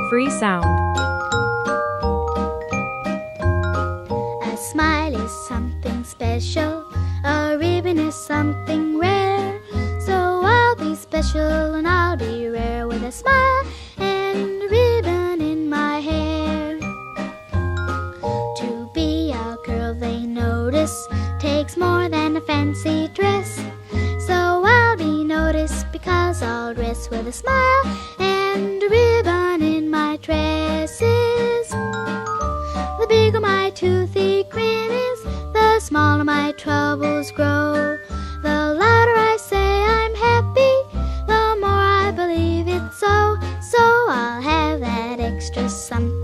Free sound. A smile is something special. A ribbon is something rare. So I'll be special and I'll be rare with a smile and a ribbon in my hair. To be a girl they notice takes more than a fancy dress. So I'll be noticed because I'll dress with a smile and a ribbon in my tresses. The bigger my toothy grin is, the smaller my troubles grow. The louder I say I'm happy, the more I believe it's so. So I'll have that extra something